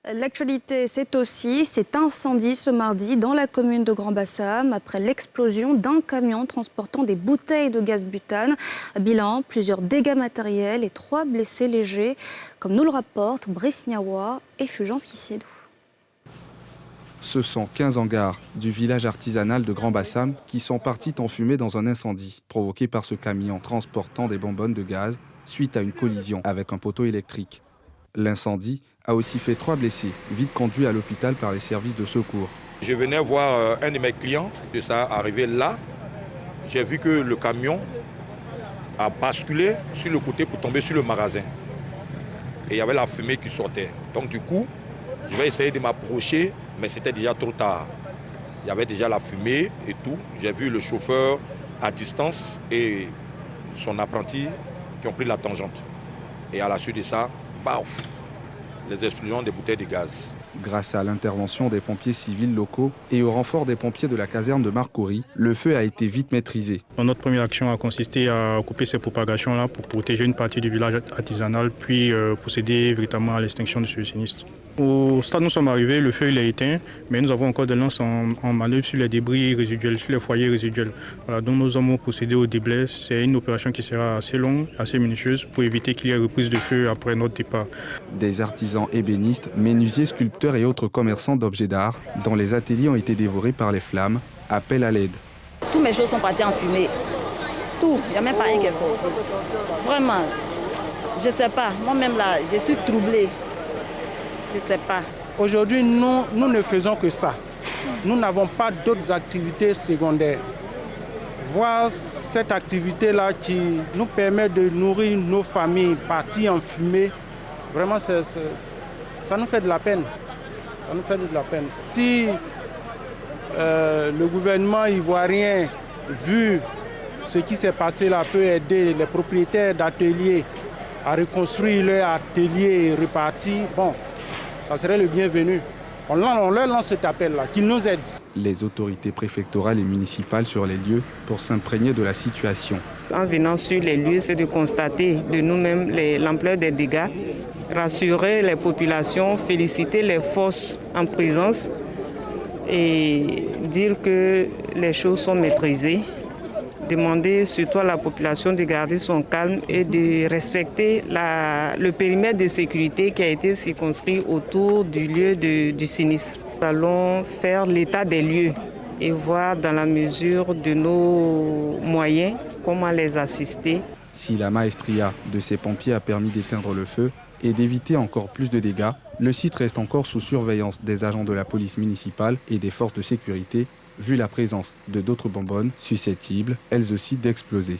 L'actualité, c'est aussi cet incendie ce mardi dans la commune de Grand-Bassam après l'explosion d'un camion transportant des bouteilles de gaz butane. Bilan, plusieurs dégâts matériels et 3 blessés légers, comme nous le rapportent Brice Niawa et Fulgence Kissidou. Ce sont 15 hangars du village artisanal de Grand-Bassam qui sont partis en fumée dans un incendie provoqué par ce camion transportant des bonbonnes de gaz suite à une collision avec un poteau électrique. L'incendie a aussi fait 3 blessés, vite conduits à l'hôpital par les services de secours. Je venais voir un de mes clients, et ça arrivé là. J'ai vu que le camion a basculé sur le côté pour tomber sur le magasin. Et il y avait la fumée qui sortait. Donc du coup, je vais essayer de m'approcher, mais c'était déjà trop tard. Il y avait déjà la fumée et tout. J'ai vu le chauffeur à distance et son apprenti qui ont pris la tangente. Et à la suite de ça, baf, les explosions des bouteilles de gaz. Grâce à l'intervention des pompiers civils locaux et au renfort des pompiers de la caserne de Marcory, le feu a été vite maîtrisé. Notre première action a consisté à couper ces propagations-là pour protéger une partie du village artisanal, puis procéder véritablement à l'extinction de ce sinistre. Au stade où nous sommes arrivés, le feu il est éteint, mais nous avons encore des lances en manœuvre sur les débris résiduels, sur les foyers résiduels. Voilà, donc nous avons procédé au déblai. C'est une opération qui sera assez longue, assez minutieuse, pour éviter qu'il y ait reprise de feu après notre départ. Des artisans ébénistes, menuisiers, sculpteurs et autres commerçants d'objets d'art, dont les ateliers ont été dévorés par les flammes, appellent à l'aide. Tous mes choses sont parties en fumée. Tout, il n'y a même pas un qui est sorti. Vraiment, je ne sais pas. Moi-même là, je suis troublée. Je ne sais pas. Aujourd'hui, nous ne faisons que ça. Nous n'avons pas d'autres activités secondaires. Voir cette activité-là qui nous permet de nourrir nos familles parties en fumée, vraiment, ça nous fait de la peine. Ça nous fait de la peine. Si le gouvernement ivoirien, vu ce qui s'est passé là, peut aider les propriétaires d'ateliers à reconstruire leur atelier et repartir, bon, ça serait le bienvenu. On leur lance cet appel-là, qu'ils nous aident. Les autorités préfectorales et municipales sur les lieux pour s'imprégner de la situation. En venant sur les lieux, c'est de constater de nous-mêmes l'ampleur des dégâts, rassurer les populations, féliciter les forces en présence et dire que les choses sont maîtrisées. Demander surtout à la population de garder son calme et de respecter le périmètre de sécurité qui a été circonscrit autour du lieu du sinistre. Nous allons faire l'état des lieux et voir dans la mesure de nos moyens comment les assister. Si la maestria de ces pompiers a permis d'éteindre le feu et d'éviter encore plus de dégâts, le site reste encore sous surveillance des agents de la police municipale et des forces de sécurité, vu la présence de d'autres bonbonnes susceptibles, elles aussi, d'exploser.